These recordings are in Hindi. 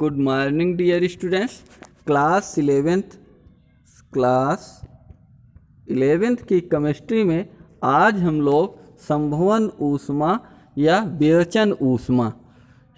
Good morning dear students. Class 11th की केमिस्ट्री में आज हम लोग संभवन ऊष्मा या विरेचन ऊष्मा,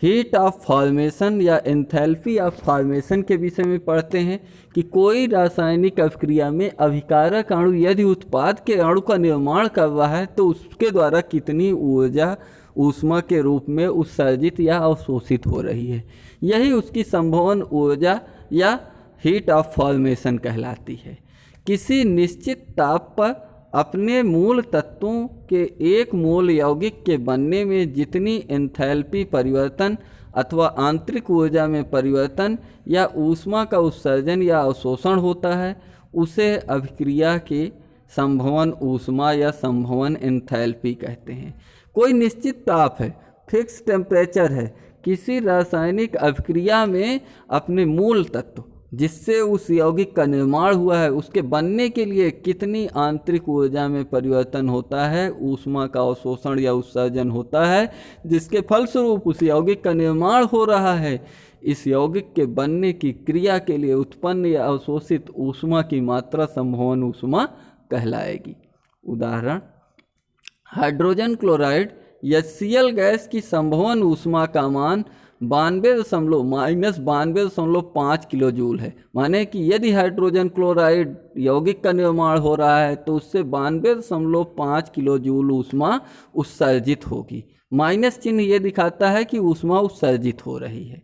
हीट ऑफ फॉर्मेशन या एंथैल्पी ऑफ फॉर्मेशन के विषय में पढ़ते हैं कि कोई रासायनिक अभिक्रिया में अभिकारक अणु यदि उत्पाद के अणु का निर्माण कर रहा है तो उसके द्वारा कितनी ऊर्जा ऊष्मा के रूप में उत्सर्जित या अवशोषित हो रही है। यही उसकी संभवन ऊर्जा या हीट ऑफ फॉर्मेशन कहलाती है। किसी निश्चित ताप पर अपने मूल तत्वों के एक मोल यौगिक के बनने में जितनी एंथैल्पी परिवर्तन अथवा आंतरिक ऊर्जा में परिवर्तन या ऊष्मा का उत्सर्जन या अवशोषण होता है उसे अभिक्रिया की संभवन ऊष्मा या संभवन एंथैल्पी कहते हैं। कोई निश्चित ताप है, फिक्स टेम्परेचर है, किसी रासायनिक अभिक्रिया में अपने मूल तत्व जिससे उस यौगिक का निर्माण हुआ है उसके बनने के लिए कितनी आंतरिक ऊर्जा में परिवर्तन होता है, ऊष्मा का अवशोषण या उत्सर्जन होता है, जिसके फलस्वरूप उस यौगिक का निर्माण हो रहा है। इस यौगिक के बनने की क्रिया के लिए उत्पन्न या अवशोषित ऊष्मा की मात्रा संभवन ऊष्मा कहलाएगी। उदाहरण, हाइड्रोजन क्लोराइड या Cl गैस की संभवन ऊष्मा का मान 92.5 किलो जूल है। माने कि यदि हाइड्रोजन क्लोराइड यौगिक का निर्माण हो रहा है तो उससे 92.5 किलो जूल ऊष्मा उत्सर्जित होगी। माइनस चिन्ह ये दिखाता है कि ऊष्मा उत्सर्जित हो रही है।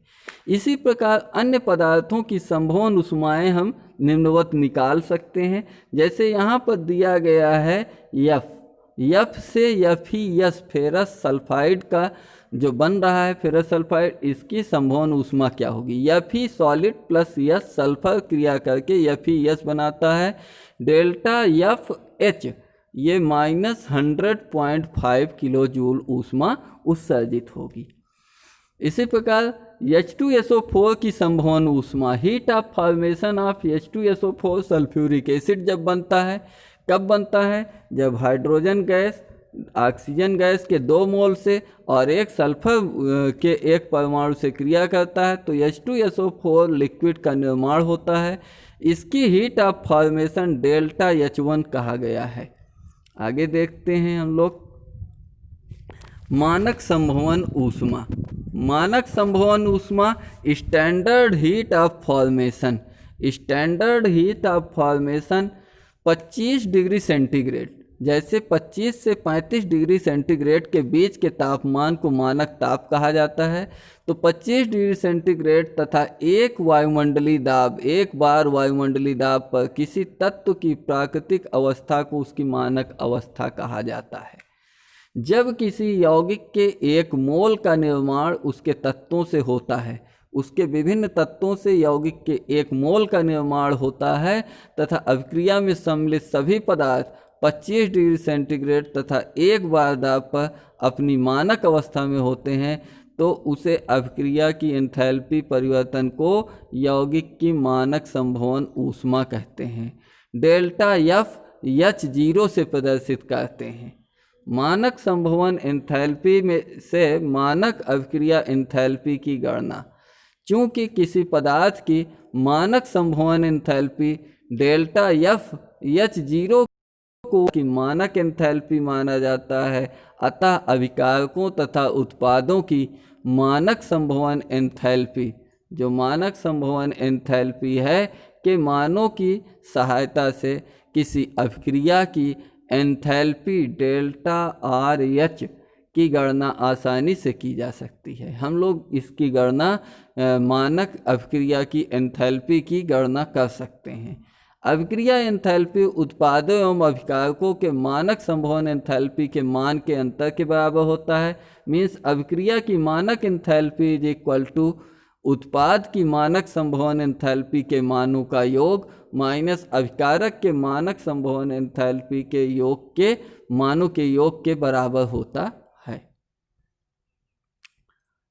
इसी प्रकार अन्य पदार्थों की संभवन ऊष्माएं हम निम्नवत निकाल सकते हैं। जैसे यहाँ पर दिया गया है F से Fe फेरस सल्फाइड का जो बन रहा है फेरस सल्फाइड, इसकी संभवन ऊष्मा क्या होगी। Fe solid plus S sulphur क्रिया करके FeS बनाता है। डेल्टा FH ये -100.5 किलो जूल ऊष्मा उत्सर्जित होगी। इसी प्रकार H2SO4 की संभवन ऊष्मा, heat of formation of H2SO4 sulphuric acid जब बनता है, कब बनता है? जब हाइड्रोजन गैस ऑक्सीजन गैस के 2 मोल से और एक सल्फर के एक परमाणु से क्रिया करता है तो H2SO4 लिक्विड का निर्माण होता है। इसकी heat of formation delta H1 कहा गया है। आगे देखते हैं हम लोग मानक संभवन ऊष्मा। मानक संभवन ऊष्मा standard heat of formation, standard heat of formation 25 degree centigrade, जैसे 25 से 35 डिग्री सेंटीग्रेड के बीच के तापमान को मानक ताप कहा जाता है। तो 25 डिग्री सेंटीग्रेड तथा एक बार वायुमंडलीय दाब पर किसी तत्व की प्राकृतिक अवस्था को उसकी मानक अवस्था कहा जाता है। जब किसी यौगिक के एक मोल का निर्माण उसके तत्वों से होता है, उसके विभिन्न तत्वों से यौगिक के एक मोल का निर्माण होता है तथा अभिक्रिया में सम्मिलित सभी पदार्थ 25 डिग्री सेंटीग्रेड तथा एक बार दाब पर अपनी मानक अवस्था में होते हैं तो उसे अभिक्रिया की एंथैल्पी परिवर्तन को यौगिक की मानक संभवन ऊष्मा कहते हैं। डेल्टा H0 से प्रदर्शित करते हैं। मानक संभवन एंथैल्पी में से मानक अभिक्रिया एंथैल्पी की गणना। चूँकि किसी पदार्थ की मानक संभवन एंथैल्पी डेल्टा H0 को की मानक एंथैल्पी माना जाता है, अतः अभिकारकों तथा उत्पादों की मानक संभवन एंथैल्पी, जो मानक संभवन एंथैल्पी है, के मानों की सहायता से किसी अभिक्रिया की एंथैल्पी डेल्टा RH की गणना आसानी से की जा सकती है। हम लोग इसकी गणना मानक अभिक्रिया की एंथैल्पी की गणना कर सकते हैं। अभिक्रिया एंथैल्पी उत्पादों एवं अभिकारकों के मानक संभवन एंथैल्पी के मान के अंतर के बराबर होता है। मीन्स अभिक्रिया की मानक एंथैल्पी इज इक्वल टू उत्पाद की मानक संभवन एंथैल्पी के मानों का योग माइनस अभिकारक के मानक संभवन एंथैल्पी के योग के मानों के योग के बराबर होता है।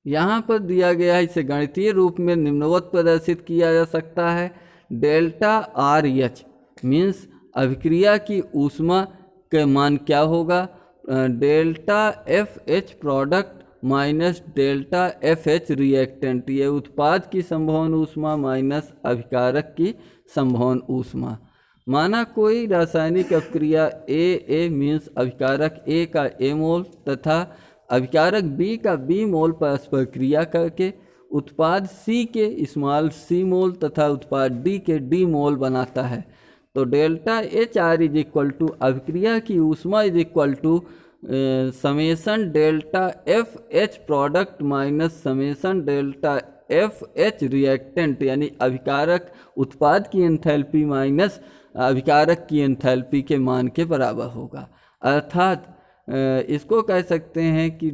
यहाँ पर दिया गया है, इसे गणितीय रूप में निम्नवत प्रदर्शित किया जा सकता है। डेल्टा RH मीन्स अभिक्रिया की ऊष्मा के मान क्या होगा? Delta FH product minus delta F H reactant, ये उत्पाद की संभवन ऊष्मा माइनस अभिकारक की संभवन ऊष्मा। माना कोई रासायनिक अपक्रिया ए मीन्स अभिकारक ए का ए मोल तथा अभिकारक बी का बी मोल परस्पर क्रिया करके उत्पाद सी के स्मॉल सी मोल तथा उत्पाद डी के डी मोल बनाता है, तो delta H R is equal to अभिक्रिया की ऊष्मा is equal to summation delta F H product minus summation delta F H reactant, यानी अभिकारक उत्पाद की एंथैल्पी माइनस अभिकारक की एंथैल्पी के मान के बराबर होगा। अर्थात इसको कह सकते हैं कि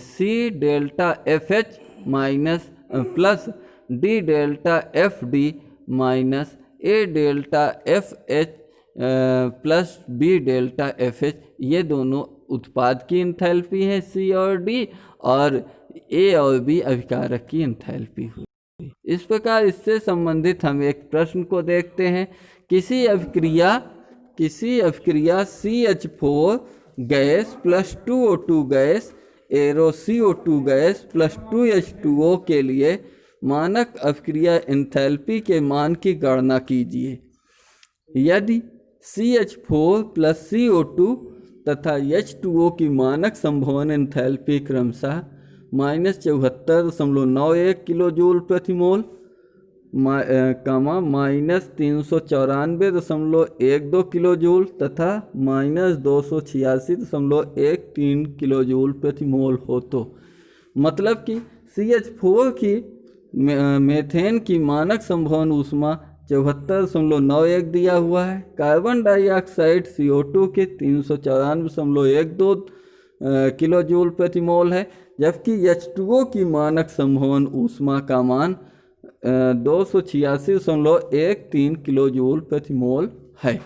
C delta F H minus plus D delta F D minus A delta F H plus B delta F H, ये दोनों उत्पाद की एंथैल्पी है सी और डी, और ए और बी अभिकारक की एंथैल्पी हुई। इस प्रकार इससे संबंधित हम एक प्रश्न को देखते हैं। किसी अभिक्रिया CH4 gas plus 2O2 gas arrow CO2 gas plus 2H2O के लिए मानक अभिक्रिया एंथैल्पी के मान की गणना कीजिए। यदि CH4 प्लस CO2 तथा H2O की मानक संभवन एंथैल्पी क्रमशः -74.91 किलो जूल प्रति मोल माइनस 394.12 किलो जूल तथा -286.13 किलो जूल प्रति मोल हो, तो मतलब कि CH4 की मेथेन की मानक संभवन ऊष्मा 74.91 दिया हुआ है, कार्बन डाइऑक्साइड CO2 के 394.12 किलो जूल प्रति मोल है, जबकि H2O की मानक संभवन ऊष्मा का मान 286.13 किलो जूल प्रति मोल है।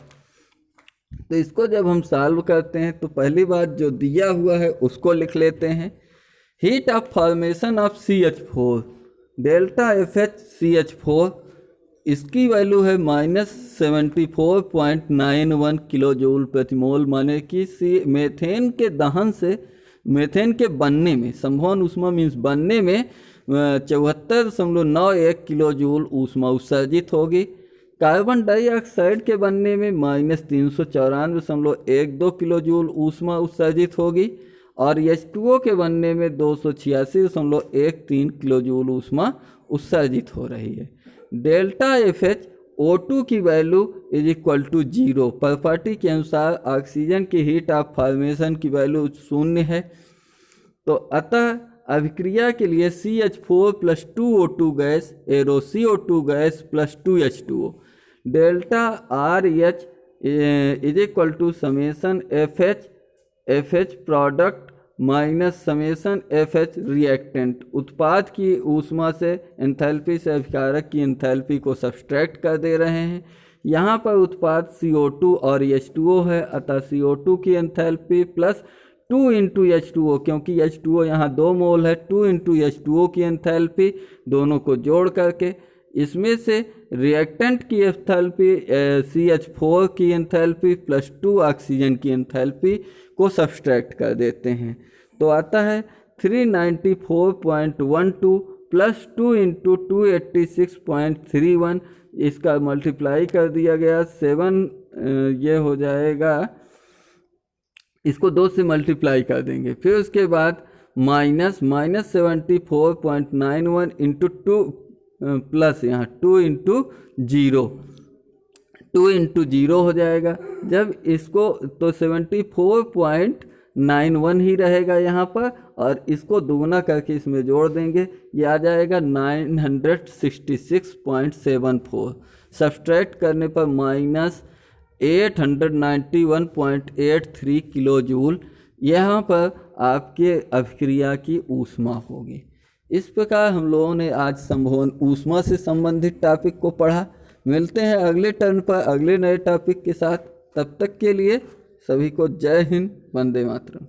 तो इसको जब हम सॉल्व करते हैं तो पहली बात जो दिया हुआ है उसको लिख लेते हैं। Heat of formation of CH4 delta F H CH4, इसकी वैल्यू है -74.91 किलो जूल प्रति मोल, माने कि मेथेन के दहन से मेथेन के बनने में संभवन ऊष्मा मीन्स बनने में 74.91 किलो जूल ऊष्मा उत्सर्जित होगी। कार्बन डाइऑक्साइड के बनने में -394.12 किलो जूल ऊष्मा उत्सर्जित होगी और H2O के बनने में 286.13 किलो जूल ऊष्मा उत्सर्जित हो रही है। डेल्टा एफ एच O2 की value is equal to 0। Property के अनुसार ऑक्सीजन की हीट ऑफ फॉर्मेशन की वैल्यू 0 है, तो अतः अभिक्रिया के लिए CH4 plus 2O2 gas arrow CO2 gas plus 2H2O delta R H is equal to summation F H product minus summation F H reactant. उत्पाद की ऊष्मा से एंथैल्पी से अभिकारक की एंथैल्पी को सब्सट्रैक्ट कर दे रहे हैं। यहाँ पर उत्पाद CO2 और H2O है, अतः CO2 की एंथैल्पी प्लस 2 इंटू H2O, क्योंकि H2O यहाँ 2 मोल है, 2 इंटू H2O की एंथैल्पी, दोनों को जोड़ करके इसमें से रिएक्टेंट की एंथैल्पी CH4 की एंथैल्पी प्लस 2 ऑक्सीजन की एंथैल्पी को सब्सट्रैक्ट कर देते हैं, तो आता है 394.12 प्लस 2 इंटू 286.31, इसका मल्टीप्लाई कर दिया गया 7, ये हो जाएगा, इसको 2 से मल्टीप्लाई कर देंगे, फिर उसके बाद -74.91 इंटू 2 प्लस यहाँ 2 इंटू 0 हो जाएगा। जब इसको तो 74.91 ही रहेगा यहाँ पर, और इसको दोगुना करके इसमें जोड़ देंगे, ये आ जाएगा 966.74। सब्सट्रैक्ट करने पर -891.83 किलो जूल यहाँ पर आपके अभिक्रिया की ऊष्मा होगी। इस प्रकार हम लोगों ने आज संभवन ऊष्मा से संबंधित टॉपिक को पढ़ा। मिलते हैं अगले टर्न पर अगले नए टॉपिक के साथ। तब तक के लिए सभी को जय हिंद, वंदे मातरम।